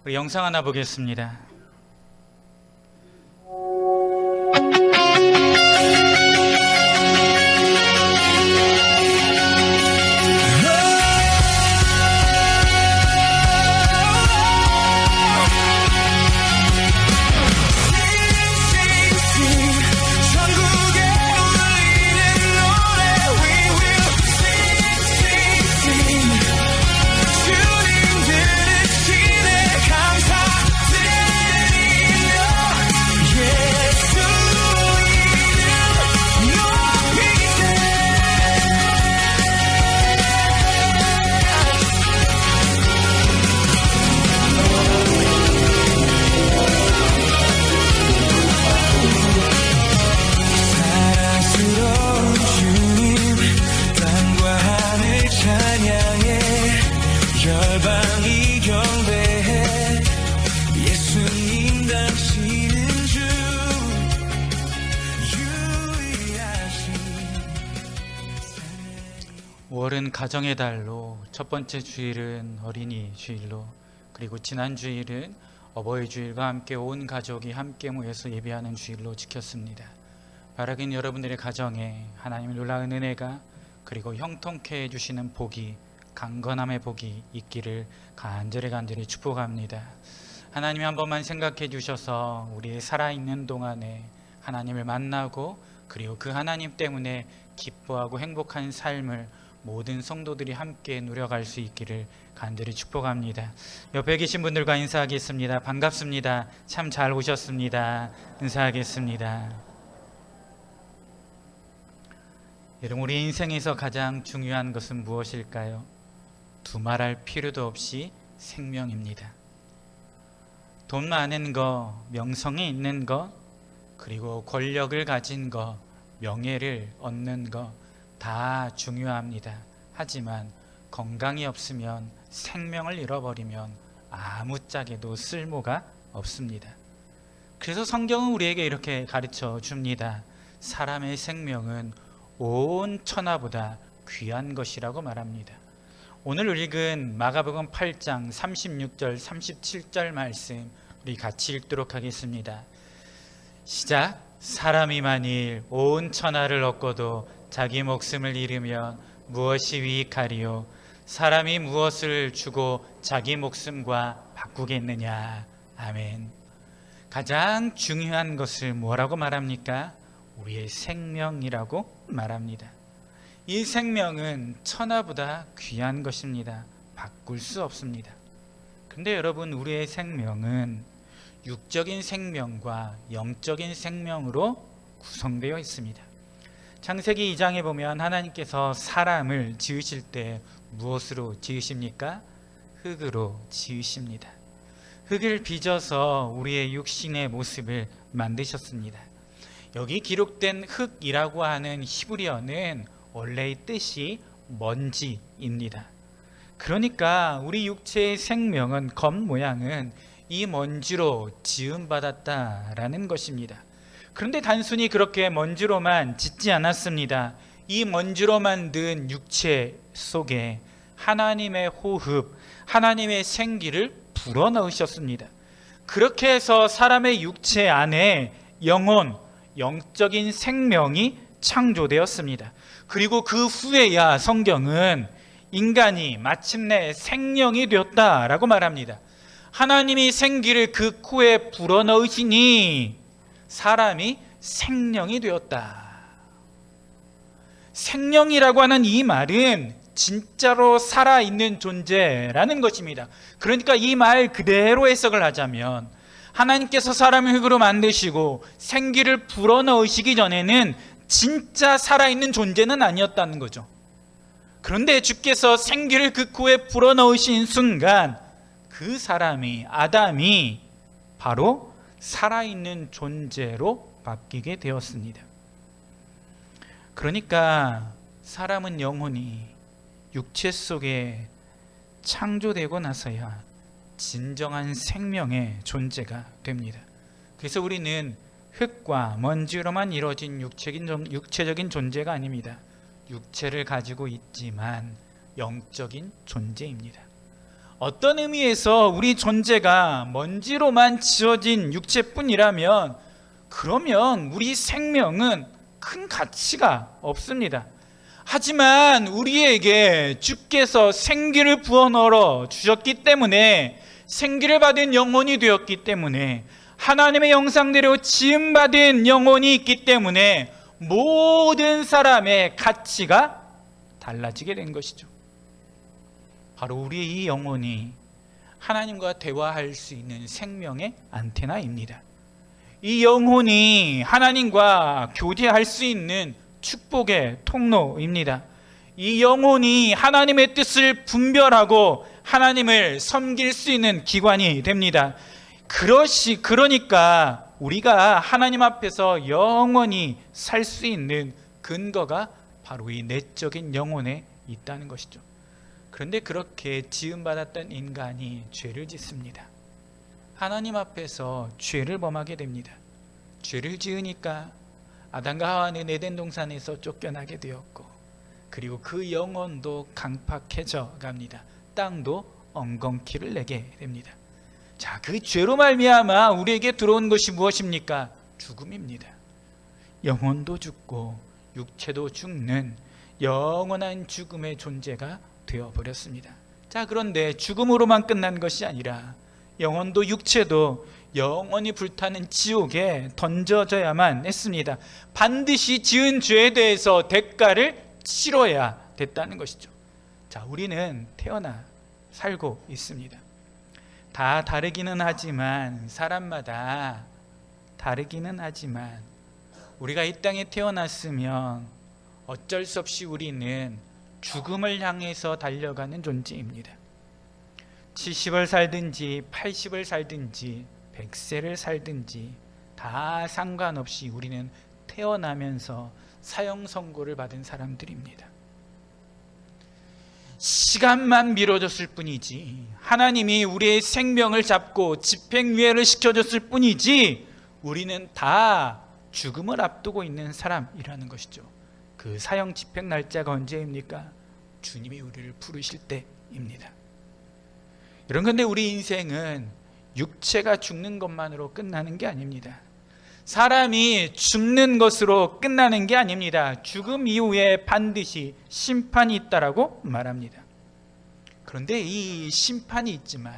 우리 영상 하나 보겠습니다. 열방이 경배해 예수님 당신은 주 유일하신 5월은 가정의 달로 첫 번째 주일은 어린이 주일로, 그리고 지난 주일은 어버이 주일과 함께 온 가족이 함께 모여서 예배하는 주일로 지켰습니다. 바라긴 여러분들의 가정에 하나님의 놀라운 은혜가, 그리고 형통케 해주시는 복이, 강건함의 복이 있기를 간절히 축복합니다. 하나님이 한 번만 생각해 주셔서 우리의 살아있는 동안에 하나님을 만나고, 그리고 그 하나님 때문에 기뻐하고 행복한 삶을 모든 성도들이 함께 누려갈 수 있기를 간절히 축복합니다. 옆에 계신 분들과 인사하겠습니다. 반갑습니다. 참 잘 오셨습니다. 인사하겠습니다. 여러분, 우리 인생에서 가장 중요한 것은 무엇일까요? 두말할 필요도 없이 생명입니다. 돈 많은 거, 명성이 있는 거, 그리고 권력을 가진 거, 명예를 얻는 거 다 중요합니다. 하지만 건강이 없으면, 생명을 잃어버리면 아무짝에도 쓸모가 없습니다. 그래서 성경은 우리에게 이렇게 가르쳐 줍니다. 사람의 생명은 온 천하보다 귀한 것이라고 말합니다. 오늘 읽은 마가복음 8장 36절 37절 말씀 우리 같이 읽도록 하겠습니다. 시작. 사람이 만일 온 천하를 얻고도 자기 목숨을 잃으면 무엇이 유익하리요? 사람이 무엇을 주고 자기 목숨과 바꾸겠느냐? 아멘. 가장 중요한 것을 뭐라고 말합니까? 우리의 생명이라고 말합니다. 이 생명은 천하보다 귀한 것입니다. 바꿀 수 없습니다. 그런데 여러분, 우리의 생명은 육적인 생명과 영적인 생명으로 구성되어 있습니다. 창세기 2장에 보면 하나님께서 사람을 지으실 때 무엇으로 지으십니까? 흙으로 지으십니다. 흙을 빚어서 우리의 육신의 모습을 만드셨습니다. 여기 기록된 흙이라고 하는 히브리어는 원래의 뜻이 먼지입니다. 그러니까 우리 육체의 생명은 겉모양은 이 먼지로 지음받았다라는 것입니다. 그런데 단순히 그렇게 먼지로만 짓지 않았습니다. 이 먼지로 만든 육체 속에 하나님의 호흡, 하나님의 생기를 불어넣으셨습니다. 그렇게 해서 사람의 육체 안에 영혼, 영적인 생명이 창조되었습니다. 그리고 그 후에야 성경은 인간이 마침내 생명이 되었다라고 말합니다. 하나님이 생기를 그 코에 불어넣으시니 사람이 생명이 되었다. 생명이라고 하는 이 말은 진짜로 살아있는 존재라는 것입니다. 그러니까 이 말 그대로 해석을 하자면 하나님께서 사람을 흙으로 만드시고 생기를 불어넣으시기 전에는 진짜 살아있는 존재는 아니었다는 거죠. 그런데 주께서 생기를 그 코에 불어넣으신 순간 그 사람이, 아담이 바로 살아있는 존재로 바뀌게 되었습니다. 그러니까 사람은 영혼이 육체 속에 창조되고 나서야 진정한 생명의 존재가 됩니다. 그래서 우리는 흙과 먼지로만 이루어진 육체적인 존재가 아닙니다. 육체를 가지고 있지만 영적인 존재입니다. 어떤 의미에서 우리 존재가 먼지로만 지어진 육체뿐이라면 그러면 우리 생명은 큰 가치가 없습니다. 하지만 우리에게 주께서 생기를 부어넣어 주셨기 때문에, 생기를 받은 영혼이 되었기 때문에, 하나님의 형상대로 지음받은 영혼이 있기 때문에 모든 사람의 가치가 달라지게 된 것이죠. 바로 우리의 이 영혼이 하나님과 대화할 수 있는 생명의 안테나입니다. 이 영혼이 하나님과 교제할 수 있는 축복의 통로입니다. 이 영혼이 하나님의 뜻을 분별하고 하나님을 섬길 수 있는 기관이 됩니다. 그러니까 우리가 하나님 앞에서 영원히 살 수 있는 근거가 바로 이 내적인 영혼에 있다는 것이죠. 그런데 그렇게 지음받았던 인간이 죄를 짓습니다. 하나님 앞에서 죄를 범하게 됩니다. 죄를 지으니까 아담과 하와는 에덴 동산에서 쫓겨나게 되었고, 그리고 그 영혼도 강팍해져 갑니다. 땅도 엉겅퀴를 내게 됩니다. 자, 그 죄로 말미암아 우리에게 들어온 것이 무엇입니까? 죽음입니다. 영혼도 죽고 육체도 죽는 영원한 죽음의 존재가 되어버렸습니다. 자, 그런데 죽음으로만 끝난 것이 아니라 영혼도 육체도 영원히 불타는 지옥에 던져져야만 했습니다. 반드시 지은 죄에 대해서 대가를 치러야 됐다는 것이죠. 자, 우리는 태어나 살고 있습니다. 다 다르기는 하지만, 사람마다 다르기는 하지만, 우리가 이 땅에 태어났으면 어쩔 수 없이 우리는 죽음을 향해서 달려가는 존재입니다. 70을 살든지 80을 살든지 100세를 살든지 다 상관없이 우리는 태어나면서 사형 선고를 받은 사람들입니다. 시간만 미뤄졌을 뿐이지, 하나님이 우리의 생명을 잡고 집행유예를 시켜줬을 뿐이지, 우리는 다 죽음을 앞두고 있는 사람이라는 것이죠. 그 사형 집행 날짜가 언제입니까? 주님이 우리를 부르실 때입니다. 그런데 우리 인생은 육체가 죽는 것만으로 끝나는 게 아닙니다. 사람이 죽는 것으로 끝나는 게 아닙니다. 죽음 이후에 반드시 심판이 있다라고 말합니다. 그런데 이 심판이 있지만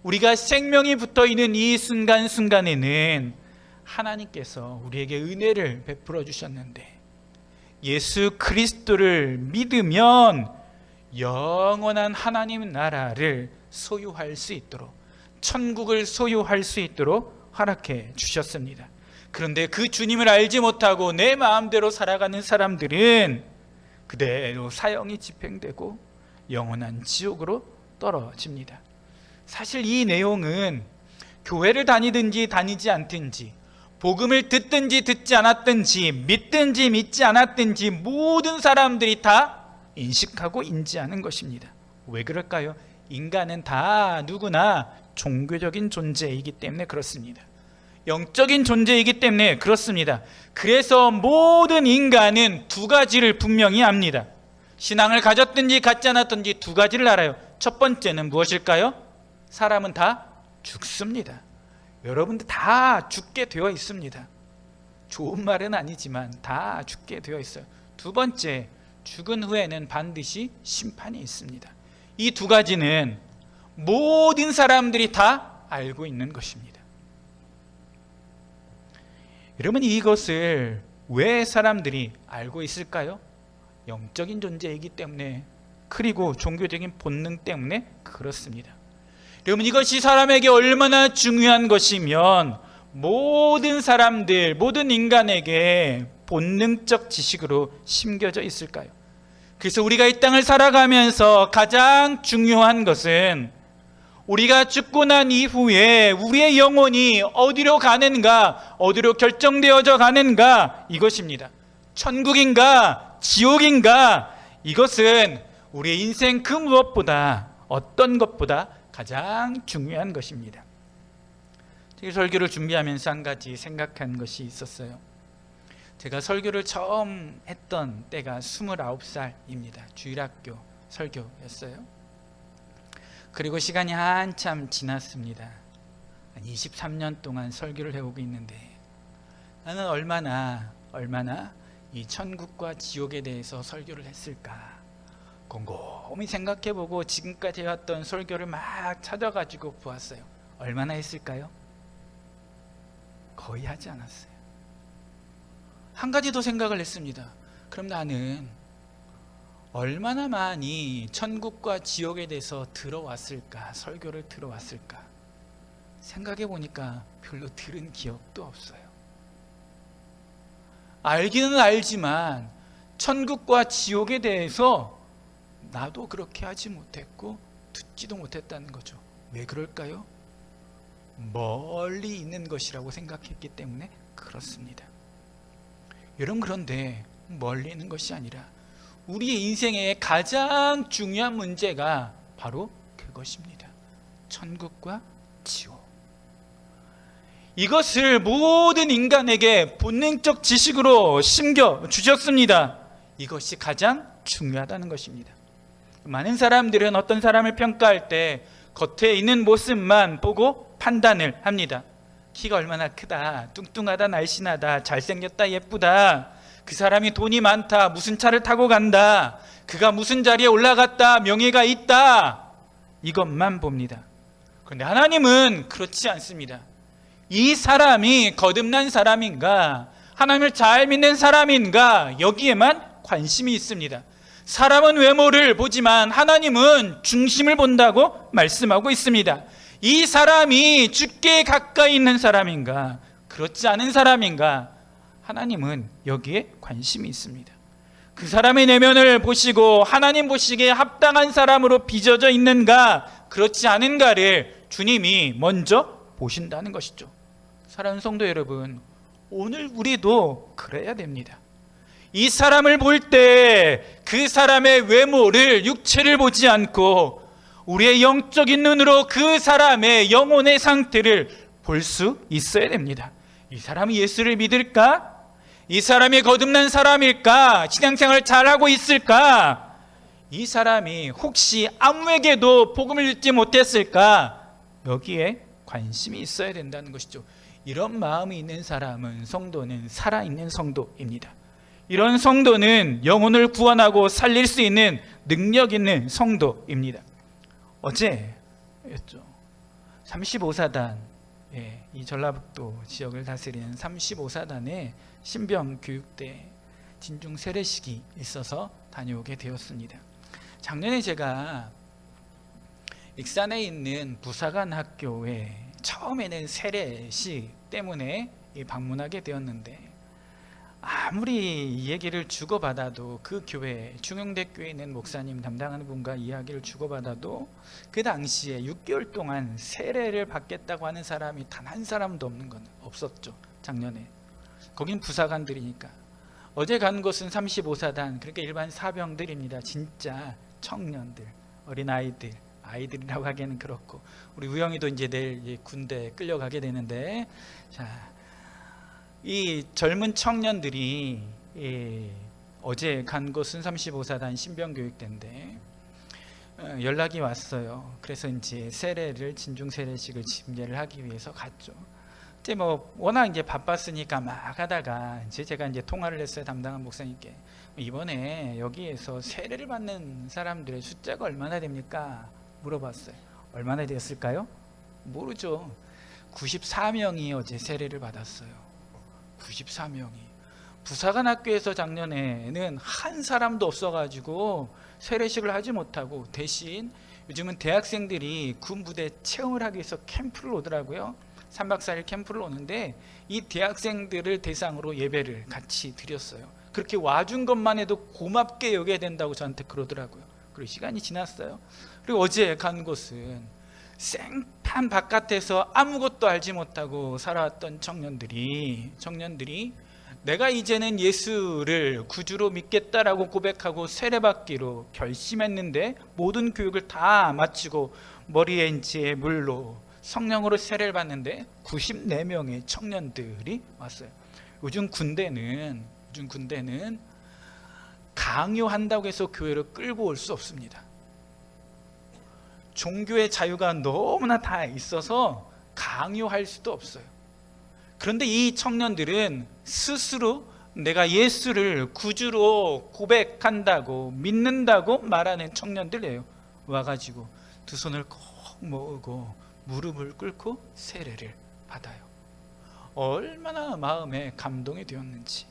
우리가 생명이 붙어있는 이 순간순간에는 하나님께서 우리에게 은혜를 베풀어 주셨는데, 예수 그리스도를 믿으면 영원한 하나님 나라를 소유할 수 있도록, 천국을 소유할 수 있도록 허락해 주셨습니다. 그런데 그 주님을 알지 못하고 내 마음대로 살아가는 사람들은 그대로 사형이 집행되고 영원한 지옥으로 떨어집니다. 사실 이 내용은 교회를 다니든지 다니지 않든지, 복음을 듣든지 듣지 않았든지, 믿든지 믿지 않았든지 모든 사람들이 다 인식하고 인지하는 것입니다. 왜 그럴까요? 인간은 다 누구나 종교적인 존재이기 때문에 그렇습니다. 영적인 존재이기 때문에 그렇습니다. 그래서 모든 인간은 두 가지를 분명히 압니다. 신앙을 가졌든지 갖지 않았든지 두 가지를 알아요. 첫 번째는 무엇일까요? 사람은 다 죽습니다. 여러분들 다 죽게 되어 있습니다. 좋은 말은 아니지만 다 죽게 되어 있어요. 두 번째, 죽은 후에는 반드시 심판이 있습니다. 이 두 가지는 모든 사람들이 다 알고 있는 것입니다. 여러분, 이것을 왜 사람들이 알고 있을까요? 영적인 존재이기 때문에, 그리고 종교적인 본능 때문에 그렇습니다. 여러분, 이것이 사람에게 얼마나 중요한 것이면 모든 사람들, 모든 인간에게 본능적 지식으로 심겨져 있을까요? 그래서 우리가 이 땅을 살아가면서 가장 중요한 것은 우리가 죽고 난 이후에 우리의 영혼이 어디로 가는가, 어디로 결정되어져 가는가, 이것입니다. 천국인가 지옥인가, 이것은 우리의 인생 그 무엇보다, 어떤 것보다 가장 중요한 것입니다. 제가 설교를 준비하면서 한 가지 생각한 것이 있었어요. 제가 설교를 처음 했던 때가 29살입니다. 주일학교 설교였어요. 그리고 시간이 한참 지났습니다. 한 23년 동안 설교를 해오고 있는데 나는 얼마나 이 천국과 지옥에 대해서 설교를 했을까 곰곰이 생각해보고 지금까지 해왔던 설교를 막 찾아가지고 보았어요. 얼마나 했을까요? 거의 하지 않았어요. 한 가지 더 생각을 했습니다. 그럼 나는 얼마나 많이 천국과 지옥에 대해서 들어왔을까, 설교를 들어왔을까 생각해 보니까 별로 들은 기억도 없어요. 알기는 알지만 천국과 지옥에 대해서 나도 그렇게 하지 못했고 듣지도 못했다는 거죠. 왜 그럴까요? 멀리 있는 것이라고 생각했기 때문에 그렇습니다. 여러분, 그런데 멀리 있는 것이 아니라 우리의 인생의 가장 중요한 문제가 바로 그것입니다. 천국과 지옥. 이것을 모든 인간에게 본능적 지식으로 심겨 주셨습니다. 이것이 가장 중요하다는 것입니다. 많은 사람들은 어떤 사람을 평가할 때 겉에 있는 모습만 보고 판단을 합니다. 키가 얼마나 크다, 뚱뚱하다, 날씬하다, 잘생겼다, 예쁘다, 그 사람이 돈이 많다, 무슨 차를 타고 간다, 그가 무슨 자리에 올라갔다, 명예가 있다, 이것만 봅니다. 그런데 하나님은 그렇지 않습니다. 이 사람이 거듭난 사람인가, 하나님을 잘 믿는 사람인가, 여기에만 관심이 있습니다. 사람은 외모를 보지만 하나님은 중심을 본다고 말씀하고 있습니다. 이 사람이 주께 가까이 있는 사람인가, 그렇지 않은 사람인가, 하나님은 여기에 관심이 있습니다. 그 사람의 내면을 보시고 하나님 보시기에 합당한 사람으로 빚어져 있는가, 그렇지 않은가를 주님이 먼저 보신다는 것이죠. 사랑하는 성도 여러분, 오늘 우리도 그래야 됩니다. 이 사람을 볼 때 그 사람의 외모를, 육체를 보지 않고 우리의 영적인 눈으로 그 사람의 영혼의 상태를 볼 수 있어야 됩니다. 이 사람이 예수를 믿을까? 이 사람이 거듭난 사람일까? 신앙생활을 잘하고 있을까? 이 사람이 혹시 아무에게도 복음을 듣지 못했을까? 여기에 관심이 있어야 된다는 것이죠. 이런 마음이 있는 사람은, 성도는 살아있는 성도입니다. 이런 성도는 영혼을 구원하고 살릴 수 있는 능력 있는 성도입니다. 어제였죠. 35사단, 이 전라북도 지역을 다스리는 35사단의 신병교육대 진중 세례식이 있어서 다녀오게 되었습니다. 작년에 제가 익산에 있는 부사관 학교에 처음에는 세례식 때문에 방문하게 되었는데, 아무리 이 얘기를 주고받아도 그 교회, 중용대 교회에 있는 목사님 담당하는 분과 이야기를 주고받아도 그 당시에 6개월 동안 세례를 받겠다고 하는 사람이 단 한 사람도 없는 건 없었죠. 작년에. 거긴 부사관들이니까. 어제 간 곳은 35사단, 그러니까 일반 사병들입니다. 진짜 청년들, 어린아이들, 아이들이라고 하기에는 그렇고, 우리 우영이도 이제 내일 군대 끌려가게 되는데, 자, 이 젊은 청년들이 어제 간 곳은 35사단 신병교육대인데 연락이 왔어요. 그래서 이제 세례를, 진중 세례식을 집례를 하기 위해서 갔죠. 이제 뭐 워낙 이제 바빴으니까 막 하다가 이제 제가 이제 통화를 했어요. 담당한 목사님께. 이번에 여기에서 세례를 받는 사람들의 숫자가 얼마나 됩니까? 물어봤어요. 얼마나 되었을까요? 모르죠. 94명이 어제 세례를 받았어요. 94명이. 부사관 학교에서 작년에는 한 사람도 없어가지고 세례식을 하지 못하고, 대신 요즘은 대학생들이 군부대 체험을 하기 위해서 캠프를 오더라고요. 3박 4일 캠프를 오는데 이 대학생들을 대상으로 예배를 같이 드렸어요. 그렇게 와준 것만 해도 고맙게 여겨야 된다고 저한테 그러더라고요. 그리고 시간이 지났어요. 그리고 어제 간 곳은 생판 바깥에서 아무것도 알지 못하고 살아왔던 청년들이 내가 이제는 예수를 구주로 믿겠다라고 고백하고 세례받기로 결심했는데 모든 교육을 다 마치고 머리에 이제 물로 성령으로 세례를 받는데 94명의 청년들이 왔어요. 요즘 군대는 강요한다고 해서 교회로 끌고 올 수 없습니다. 종교의 자유가 너무나 다 있어서 강요할 수도 없어요. 그런데 이 청년들은 스스로 내가 예수를 구주로 고백한다고 믿는다고 말하는 청년들이에요. 와가지고 두 손을 꼭 모으고 무릎을 꿇고 세례를 받아요. 얼마나 마음에 감동이 되었는지.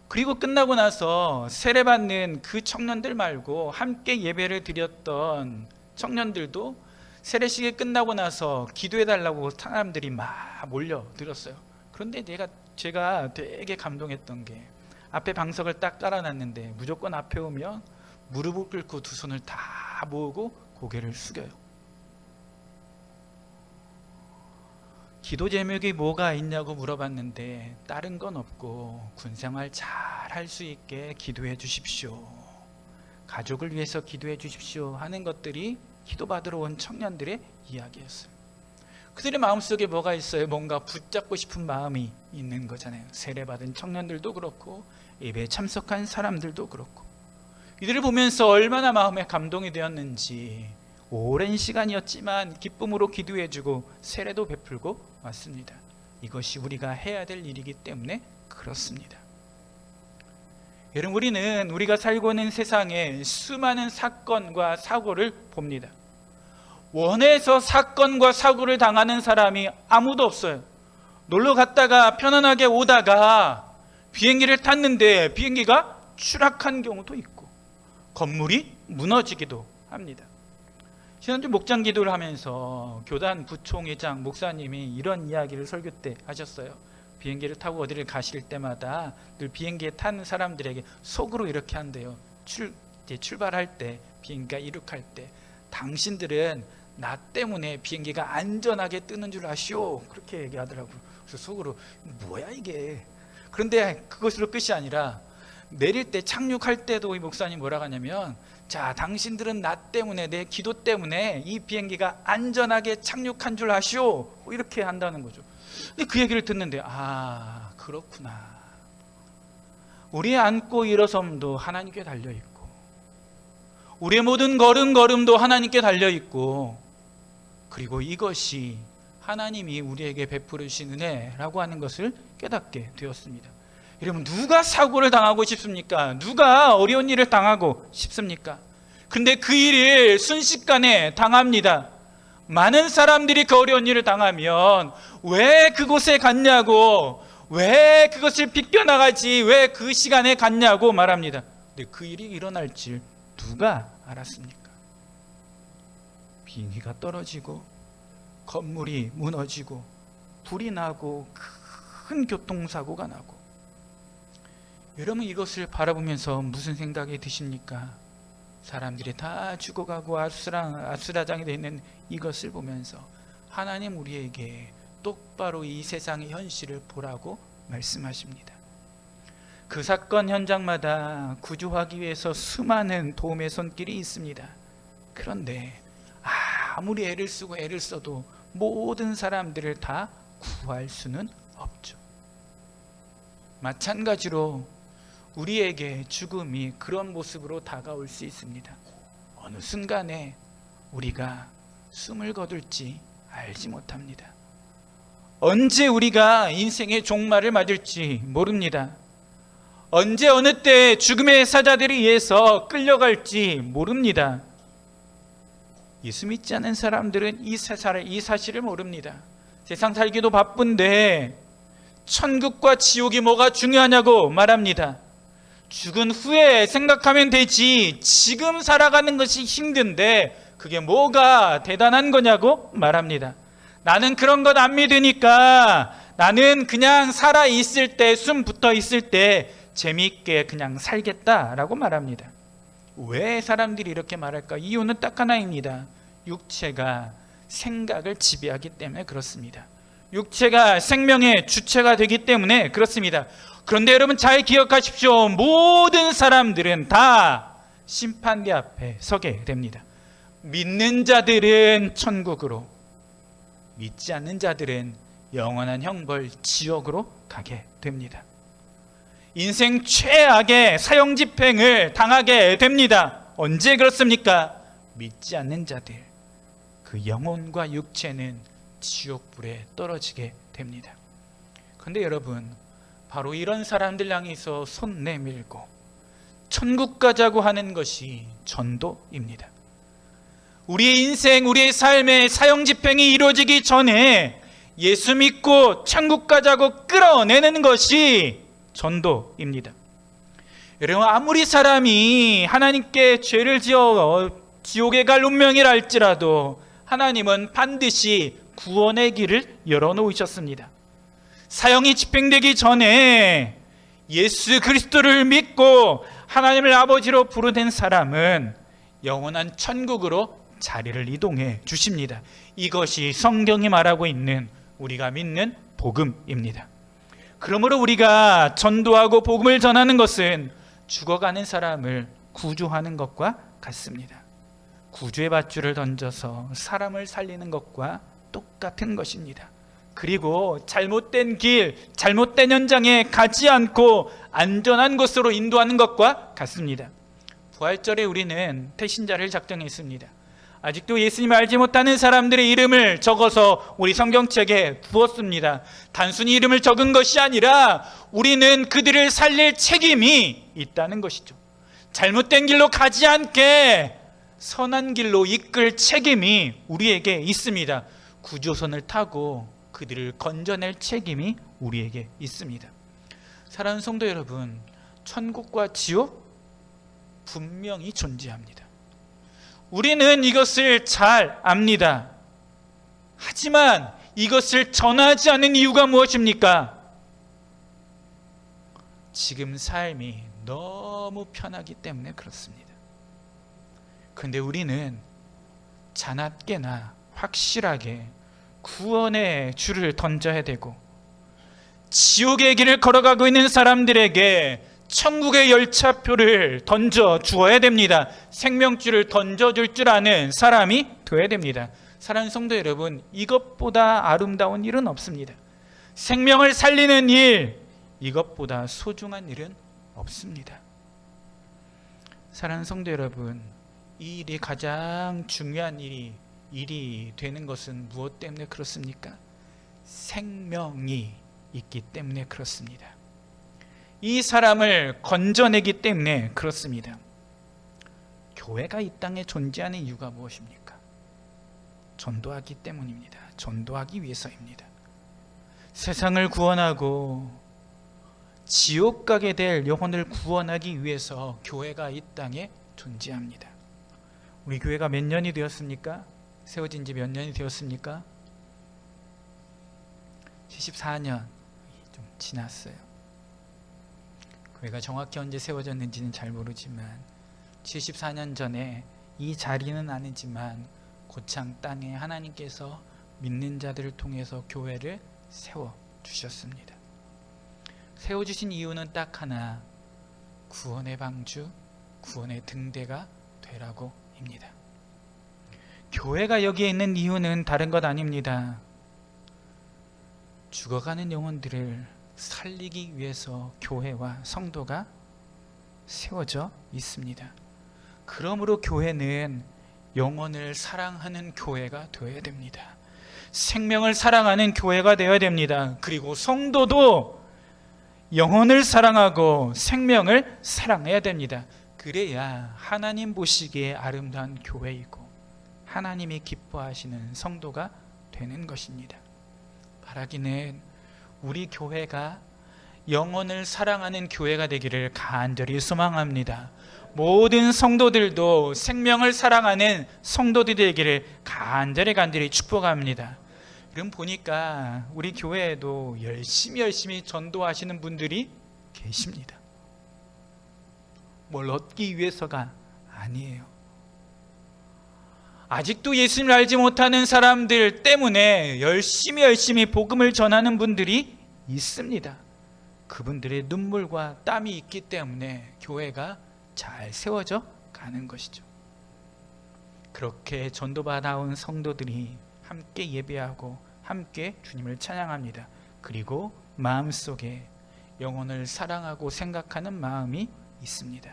그리고 끝나고 나서 세례받는 그 청년들 말고 함께 예배를 드렸던 청년들도 세례식이 끝나고 나서 기도해달라고 사람들이 막 몰려들었어요. 그런데 제가 되게 감동했던 게 앞에 방석을 딱 깔아놨는데 무조건 앞에 오면 무릎을 꿇고 두 손을 다 모으고 고개를 숙여요. 기도 제목이 뭐가 있냐고 물어봤는데 다른 건 없고 군생활 잘 할 수 있게 기도해 주십시오, 가족을 위해서 기도해 주십시오 하는 것들이 기도받으러 온 청년들의 이야기였어요. 그들의 마음속에 뭐가 있어요? 뭔가 붙잡고 싶은 마음이 있는 거잖아요. 세례받은 청년들도 그렇고 예배에 참석한 사람들도 그렇고. 이들을 보면서 얼마나 마음에 감동이 되었는지 오랜 시간이었지만 기쁨으로 기도해주고 세례도 베풀고 왔습니다. 이것이 우리가 해야 될 일이기 때문에 그렇습니다. 여러분, 우리가 살고 있는 세상에 수많은 사건과 사고를 봅니다. 원해서 사건과 사고를 당하는 사람이 아무도 없어요. 놀러 갔다가 편안하게 오다가 비행기를 탔는데 비행기가 추락한 경우도 있고 건물이 무너지기도 합니다. 지난주 목장 기도를 하면서 교단 부총회장 목사님이 이런 이야기를 설교 때 하셨어요. 비행기를 타고 어디를 가실 때마다 늘 비행기에 타는 사람들에게 속으로 이렇게 한대요. 출발할 때, 비행기가 이륙할 때, 당신들은 나 때문에 비행기가 안전하게 뜨는 줄 아시오, 그렇게 얘기하더라고요. 그래서 속으로 뭐야 이게. 그런데 그것으로 끝이 아니라 내릴 때, 착륙할 때도 이 목사님 뭐라고 하냐면, 자, 당신들은 나 때문에, 내 기도 때문에 이 비행기가 안전하게 착륙한 줄 아시오, 이렇게 한다는 거죠. 근데 그 얘기를 듣는데, 아, 그렇구나. 우리의 앉고 일어섬도 하나님께 달려있고, 우리의 모든 걸음걸음도 하나님께 달려있고, 그리고 이것이 하나님이 우리에게 베푸르신 은혜라고 하는 것을 깨닫게 되었습니다. 여러분, 누가 사고를 당하고 싶습니까? 누가 어려운 일을 당하고 싶습니까? 근데 그 일을 순식간에 당합니다. 많은 사람들이 그 어려운 일을 당하면 왜 그곳에 갔냐고, 왜 그것을 비껴나가지, 왜 그 시간에 갔냐고 말합니다. 근데 그 일이 일어날 줄 누가 알았습니까? 비행기가 떨어지고 건물이 무너지고 불이 나고 큰 교통사고가 나고. 여러분, 이것을 바라보면서 무슨 생각이 드십니까? 사람들이 다 죽어가고 아수라장이 되어 있는 이것을 보면서 하나님 우리에게 똑바로 이 세상의 현실을 보라고 말씀하십니다. 그 사건 현장마다 구조하기 위해서 수많은 도움의 손길이 있습니다. 그런데 아무리 애를 쓰고 애를 써도 모든 사람들을 다 구할 수는 없죠. 마찬가지로 우리에게 죽음이 그런 모습으로 다가올 수 있습니다. 어느 순간에 우리가 숨을 거둘지 알지 못합니다. 언제 우리가 인생의 종말을 맞을지 모릅니다. 언제 어느 때 죽음의 사자들에 의해서 끌려갈지 모릅니다. 예수 믿지 않은 사람들은 이 사실을 모릅니다. 세상 살기도 바쁜데 천국과 지옥이 뭐가 중요하냐고 말합니다. 죽은 후에 생각하면 되지, 지금 살아가는 것이 힘든데 그게 뭐가 대단한 거냐고 말합니다. 나는 그런 것 안 믿으니까 나는 그냥 살아있을 때, 숨 붙어 있을 때 재미있게 그냥 살겠다라고 말합니다. 왜 사람들이 이렇게 말할까? 이유는 딱 하나입니다. 육체가 생각을 지배하기 때문에 그렇습니다. 육체가 생명의 주체가 되기 때문에 그렇습니다. 그런데 여러분 잘 기억하십시오. 모든 사람들은 다 심판대 앞에 서게 됩니다. 믿는 자들은 천국으로, 믿지 않는 자들은 영원한 형벌 지옥으로 가게 됩니다. 인생 최악의 사형집행을 당하게 됩니다. 언제 그렇습니까? 믿지 않는 자들, 그 영혼과 육체는 지옥불에 떨어지게 됩니다. 그런데 여러분, 바로 이런 사람들 향해서 손 내밀고 천국 가자고 하는 것이 전도입니다. 우리의 인생, 우리의 삶의 사형집행이 이루어지기 전에 예수 믿고 천국 가자고 끌어내는 것이 전도입니다. 여러분, 아무리 사람이 하나님께 죄를 지어 지옥에 갈 운명이라 할지라도 하나님은 반드시 구원의 길을 열어놓으셨습니다. 사형이 집행되기 전에 예수 그리스도를 믿고 하나님을 아버지로 부르는 사람은 영원한 천국으로 자리를 이동해 주십니다. 이것이 성경이 말하고 있는 우리가 믿는 복음입니다. 그러므로 우리가 전도하고 복음을 전하는 것은 죽어가는 사람을 구조하는 것과 같습니다. 구주의 밧줄을 던져서 사람을 살리는 것과 똑같은 것입니다. 그리고 잘못된 길, 잘못된 현장에 가지 않고 안전한 곳으로 인도하는 것과 같습니다. 부활절에 우리는 태신자를 작정했습니다. 아직도 예수님을 알지 못하는 사람들의 이름을 적어서 우리 성경책에 부었습니다. 단순히 이름을 적은 것이 아니라 우리는 그들을 살릴 책임이 있다는 것이죠. 잘못된 길로 가지 않게 선한 길로 이끌 책임이 우리에게 있습니다. 구조선을 타고 그들을 건져낼 책임이 우리에게 있습니다. 사랑하는 성도 여러분, 천국과 지옥 분명히 존재합니다. 우리는 이것을 잘 압니다. 하지만 이것을 전하지 않는 이유가 무엇입니까? 지금 삶이 너무 편하기 때문에 그렇습니다. 그런데 우리는 자나깨나 확실하게 구원의 줄을 던져야 되고, 지옥의 길을 걸어가고 있는 사람들에게 천국의 열차표를 던져 주어야 됩니다. 생명줄을 던져줄 줄 아는 사람이 되어야 됩니다. 사랑하는 성도 여러분, 이것보다 아름다운 일은 없습니다. 생명을 살리는 일, 이것보다 소중한 일은 없습니다. 사랑하는 성도 여러분, 이 일이 가장 중요한 일이 되는 것은 무엇 때문에 그렇습니까? 생명이 있기 때문에 그렇습니다. 이 사람을 건져내기 때문에 그렇습니다. 교회가 이 땅에 존재하는 이유가 무엇입니까? 전도하기 때문입니다. 전도하기 위해서입니다. 세상을 구원하고 지옥 가게 될 영혼을 구원하기 위해서 교회가 이 땅에 존재합니다. 우리 교회가 몇 년이 되었습니까? 세워진 지 몇 년이 되었습니까? 74년 좀 지났어요. 교회가 정확히 언제 세워졌는지는 잘 모르지만 74년 전에 이 자리는 아니지만 고창 땅에 하나님께서 믿는 자들을 통해서 교회를 세워주셨습니다. 세워주신 이유는 딱 하나, 구원의 방주, 구원의 등대가 되라고 입니다. 교회가 여기에 있는 이유는 다른 것 아닙니다. 죽어가는 영혼들을 살리기 위해서 교회와 성도가 세워져 있습니다. 그러므로 교회는 영혼을 사랑하는 교회가 되어야 됩니다. 생명을 사랑하는 교회가 되어야 됩니다. 그리고 성도도 영혼을 사랑하고 생명을 사랑해야 됩니다. 그래야 하나님 보시기에 아름다운 교회이고 하나님이 기뻐하시는 성도가 되는 것입니다. 바라기는 우리 교회가 영혼을 사랑하는 교회가 되기를 간절히 소망합니다. 모든 성도들도 생명을 사랑하는 성도들이 되기를 간절히 축복합니다. 그럼 보니까 우리 교회에도 열심히 전도하시는 분들이 계십니다. 뭘 얻기 위해서가 아니에요. 아직도 예수님을 알지 못하는 사람들 때문에 열심히 복음을 전하는 분들이 있습니다. 그분들의 눈물과 땀이 있기 때문에 교회가 잘 세워져 가는 것이죠. 그렇게 전도받아온 성도들이 함께 예배하고 함께 주님을 찬양합니다. 그리고 마음속에 영혼을 사랑하고 생각하는 마음이 있습니다.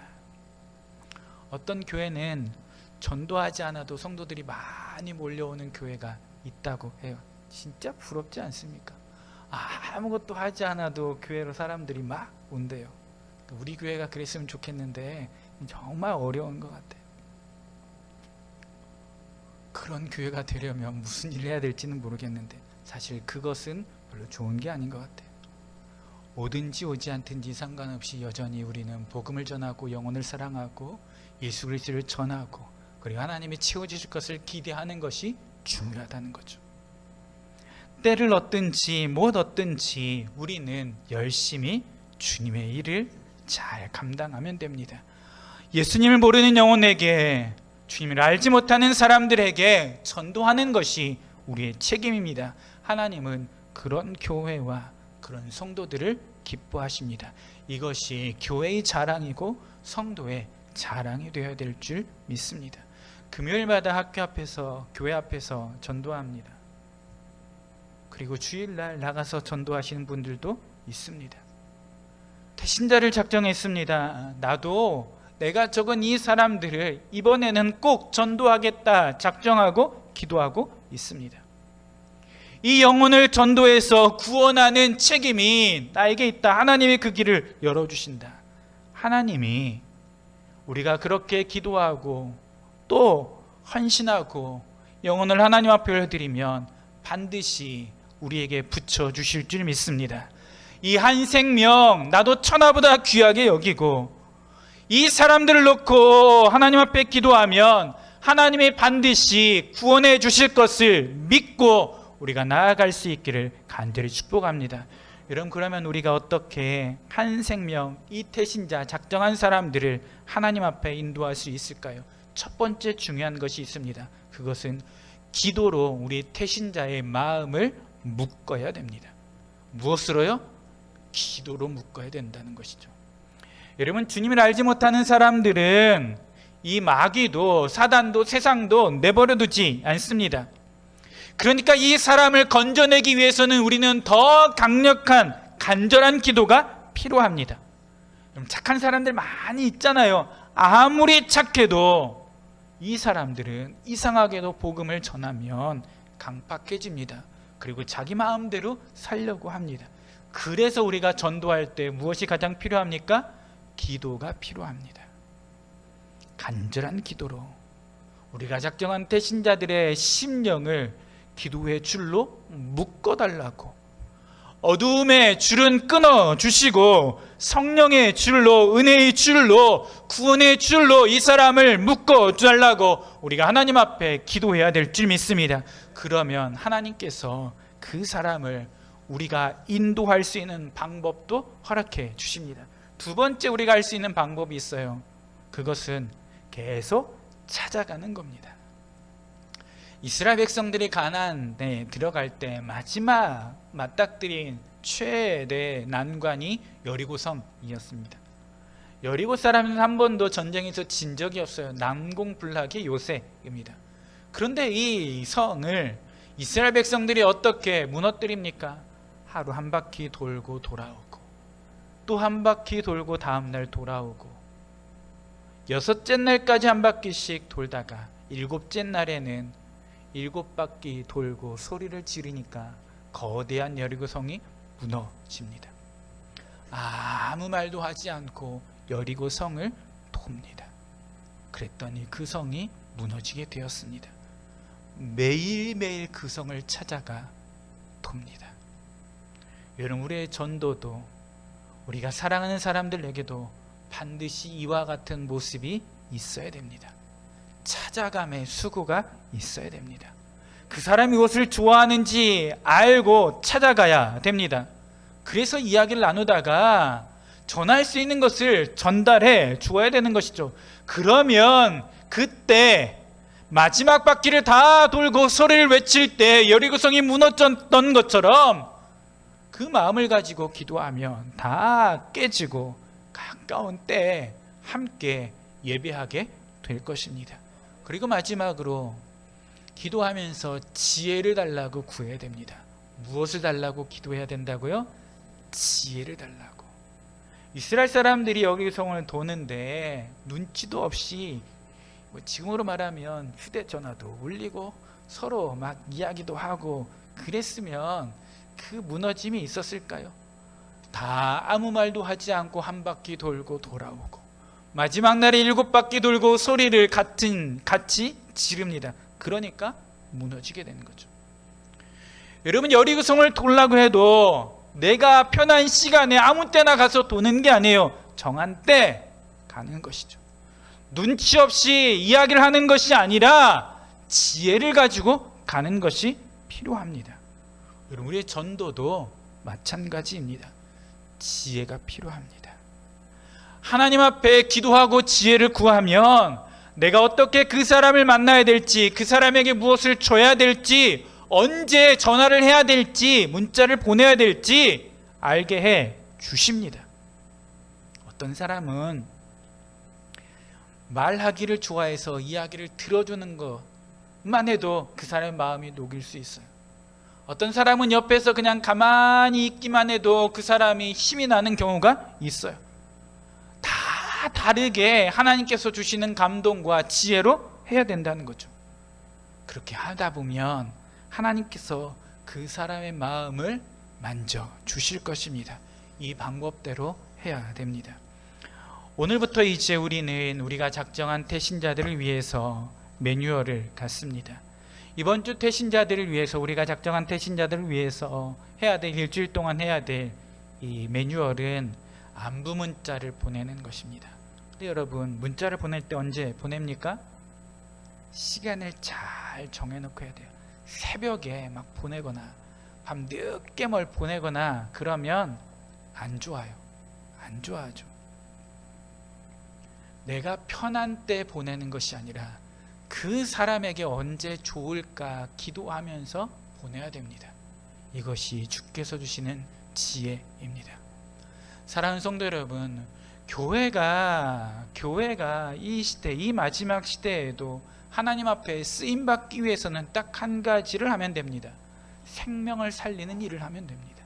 어떤 교회는 전도하지 않아도 성도들이 많이 몰려오는 교회가 있다고 해요. 진짜 부럽지 않습니까? 아무것도 하지 않아도 교회로 사람들이 막 온대요. 우리 교회가 그랬으면 좋겠는데 정말 어려운 것 같아요. 그런 교회가 되려면 무슨 일을 해야 될지는 모르겠는데 사실 그것은 별로 좋은 게 아닌 것 같아요. 오든지 오지 않든지 상관없이 여전히 우리는 복음을 전하고 영혼을 사랑하고 예수 그리스도를 전하고 그리고 하나님이 채워주실 것을 기대하는 것이 중요하다는 거죠. 때를 얻든지 못 얻든지 우리는 열심히 주님의 일을 잘 감당하면 됩니다. 예수님을 모르는 영혼에게, 주님을 알지 못하는 사람들에게 전도하는 것이 우리의 책임입니다. 하나님은 그런 교회와 그런 성도들을 기뻐하십니다. 이것이 교회의 자랑이고 성도의 자랑이 되어야 될 줄 믿습니다. 금요일마다 학교 앞에서, 교회 앞에서 전도합니다. 그리고 주일날 나가서 전도하시는 분들도 있습니다. 태신자를 작정했습니다. 나도 내가 적은 이 사람들을 이번에는 꼭 전도하겠다 작정하고 기도하고 있습니다. 이 영혼을 전도해서 구원하는 책임이 나에게 있다. 하나님이 그 길을 열어주신다. 하나님이 우리가 그렇게 기도하고 또 헌신하고 영혼을 하나님 앞에 올려드리면 반드시 우리에게 붙여주실 줄 믿습니다. 이 한 생명 나도 천하보다 귀하게 여기고 이 사람들을 놓고 하나님 앞에 기도하면 하나님이 반드시 구원해 주실 것을 믿고 우리가 나아갈 수 있기를 간절히 축복합니다. 여러분, 그러면 우리가 어떻게 한 생명, 이 태신자 작정한 사람들을 하나님 앞에 인도할 수 있을까요? 첫 번째 중요한 것이 있습니다. 그것은 기도로 우리 태신자의 마음을 묶어야 됩니다. 무엇으로요? 기도로 묶어야 된다는 것이죠. 여러분, 주님을 알지 못하는 사람들은 이 마귀도 사단도 세상도 내버려 두지 않습니다. 그러니까 이 사람을 건져내기 위해서는 우리는 더 강력한 간절한 기도가 필요합니다. 착한 사람들 많이 있잖아요. 아무리 착해도 이 사람들은 이상하게도 복음을 전하면 강팍해집니다. 그리고 자기 마음대로 살려고 합니다. 그래서 우리가 전도할 때 무엇이 가장 필요합니까? 기도가 필요합니다. 간절한 기도로 우리가 작정한 태신자들의 심령을 기도의 줄로 묶어달라고, 어두움의 줄은 끊어주시고 성령의 줄로, 은혜의 줄로, 구원의 줄로 이 사람을 묶어달라고 우리가 하나님 앞에 기도해야 될 줄 믿습니다. 그러면 하나님께서 그 사람을 우리가 인도할 수 있는 방법도 허락해 주십니다. 두 번째 우리가 할 수 있는 방법이 있어요. 그것은 계속 찾아가는 겁니다. 이스라엘 백성들이 가나안에 들어갈 때 마지막 맞닥뜨린 최대 난관이 여리고성이었습니다. 여리고 사람은 한 번도 전쟁에서 진 적이 없어요. 난공불락의 요새입니다. 그런데 이 성을 이스라엘 백성들이 어떻게 무너뜨립니까? 하루 한 바퀴 돌고 돌아오고 또 한 바퀴 돌고 다음날 돌아오고 여섯째 날까지 한 바퀴씩 돌다가 일곱째 날에는 7바퀴 돌고 소리를 지르니까 거대한 여리고성이 무너집니다. 아무 말도 하지 않고 여리고성을 돕니다. 그랬더니 그 성이 무너지게 되었습니다. 매일매일 그 성을 찾아가 돕니다. 여러분, 우리의 전도도 우리가 사랑하는 사람들에게도 반드시 이와 같은 모습이 있어야 됩니다. 찾아감의 수고가 있어야 됩니다. 그 사람이 무엇을 좋아하는지 알고 찾아가야 됩니다. 그래서 이야기를 나누다가 전할 수 있는 것을 전달해 주어야 되는 것이죠. 그러면 그때 마지막 바퀴를 다 돌고 소리를 외칠 때 여리고성이 무너졌던 것처럼 그 마음을 가지고 기도하면 다 깨지고 가까운 때에 함께 예배하게 될 것입니다. 그리고 마지막으로 기도하면서 지혜를 달라고 구해야 됩니다. 무엇을 달라고 기도해야 된다고요? 지혜를 달라고. 이스라엘 사람들이 여리고성을 도는데 눈치도 없이 뭐 지금으로 말하면 휴대전화도 울리고 서로 막 이야기도 하고 그랬으면 그 무너짐이 있었을까요? 다 아무 말도 하지 않고 한 바퀴 돌고 돌아오고 마지막 날에 7바퀴 돌고 소리를 같이 지릅니다. 그러니까 무너지게 되는 거죠. 여러분, 여리고성을 돌라고 해도 내가 편한 시간에 아무 때나 가서 도는 게 아니에요. 정한 때 가는 것이죠. 눈치 없이 이야기를 하는 것이 아니라 지혜를 가지고 가는 것이 필요합니다. 여러분, 우리의 전도도 마찬가지입니다. 지혜가 필요합니다. 하나님 앞에 기도하고 지혜를 구하면 내가 어떻게 그 사람을 만나야 될지, 그 사람에게 무엇을 줘야 될지, 언제 전화를 해야 될지, 문자를 보내야 될지 알게 해 주십니다. 어떤 사람은 말하기를 좋아해서 이야기를 들어주는 것만 해도 그 사람의 마음이 녹일 수 있어요. 어떤 사람은 옆에서 그냥 가만히 있기만 해도 그 사람이 힘이 나는 경우가 있어요. 다 다르게 하나님께서 주시는 감동과 지혜로 해야 된다는 거죠. 그렇게 하다 보면 하나님께서 그 사람의 마음을 만져 주실 것입니다. 이 방법대로 해야 됩니다. 오늘부터 이제 우리는 우리가 작정한 태신자들을 위해서 매뉴얼을 갖습니다. 이번 주 태신자들을 위해서, 우리가 작정한 태신자들을 위해서 해야 될, 일주일 동안 해야 될 이 매뉴얼은 안부 문자를 보내는 것입니다. 근데 여러분, 문자를 보낼 때 언제 보냅니까? 시간을 잘 정해놓고 해야 돼요. 새벽에 막 보내거나 밤 늦게 뭘 보내거나 그러면 안 좋아요. 안 좋아하죠. 내가 편한 때 보내는 것이 아니라 그 사람에게 언제 좋을까 기도하면서 보내야 됩니다. 이것이 주께서 주시는 지혜입니다. 사랑하는 성도 여러분, 교회가 이 시대, 이 마지막 시대에도 하나님 앞에 쓰임받기 위해서는 딱 한 가지를 하면 됩니다. 생명을 살리는 일을 하면 됩니다.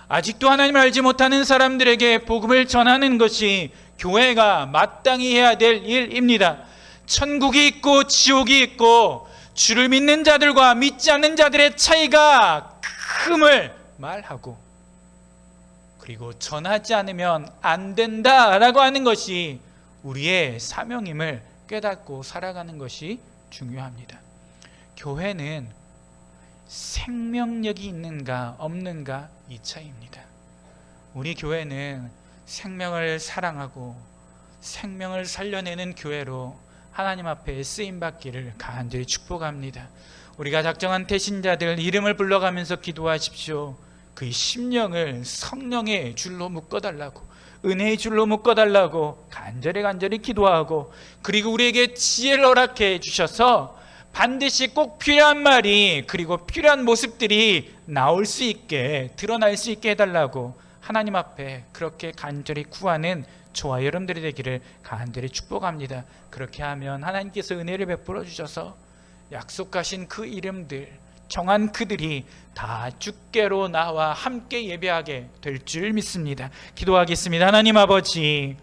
아직도 하나님을 알지 못하는 사람들에게 복음을 전하는 것이 교회가 마땅히 해야 될 일입니다. 천국이 있고 지옥이 있고 주를 믿는 자들과 믿지 않는 자들의 차이가 큼을 말하고, 그리고 전하지 않으면 안 된다라고 하는 것이 우리의 사명임을 깨닫고 살아가는 것이 중요합니다. 교회는 생명력이 있는가 없는가 이 차이입니다. 우리 교회는 생명을 사랑하고 생명을 살려내는 교회로 하나님 앞에 쓰임받기를 간절히 축복합니다. 우리가 작정한 태신자들 이름을 불러가면서 기도하십시오. 그의 심령을 성령의 줄로 묶어달라고, 은혜의 줄로 묶어달라고 간절히 기도하고, 그리고 우리에게 지혜를 허락해 주셔서 반드시 꼭 필요한 말이, 그리고 필요한 모습들이 나올 수 있게, 드러날 수 있게 해달라고 하나님 앞에 그렇게 간절히 구하는 저와 여러분들이 되기를 간절히 축복합니다. 그렇게 하면 하나님께서 은혜를 베풀어 주셔서 약속하신 그 이름들, 정한 그들이 다 주께로 나와 함께 예배하게 될 줄 믿습니다. 기도하겠습니다. 하나님 아버지,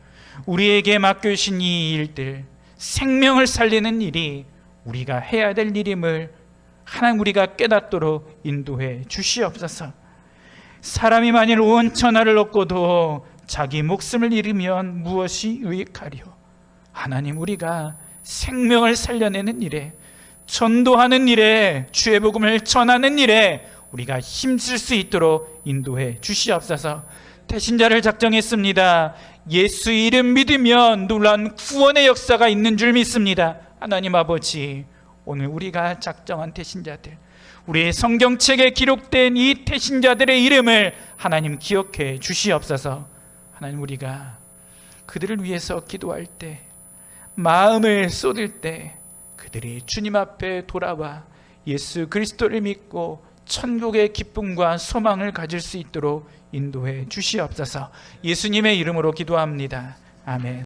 우리에게 맡겨주신 이 일들, 생명을 살리는 일이 우리가 해야 될 일임을 하나님 우리가 깨닫도록 인도해 주시옵소서. 사람이 만일 온 천하를 얻고도 자기 목숨을 잃으면 무엇이 유익하리요? 하나님, 우리가 생명을 살려내는 일에, 전도하는 일에, 주의 복음을 전하는 일에 우리가 힘쓸 수 있도록 인도해 주시옵소서. 태신자를 작정했습니다. 예수 이름 믿으면 놀라운 구원의 역사가 있는 줄 믿습니다. 하나님 아버지, 오늘 우리가 작정한 태신자들, 우리의 성경책에 기록된 이 태신자들의 이름을 하나님 기억해 주시옵소서. 하나님, 우리가 그들을 위해서 기도할 때, 마음을 쏟을 때 그들이 주님 앞에 돌아와 예수 그리스도를 믿고 천국의 기쁨과 소망을 가질 수 있도록 인도해 주시옵소서. 예수님의 이름으로 기도합니다. 아멘.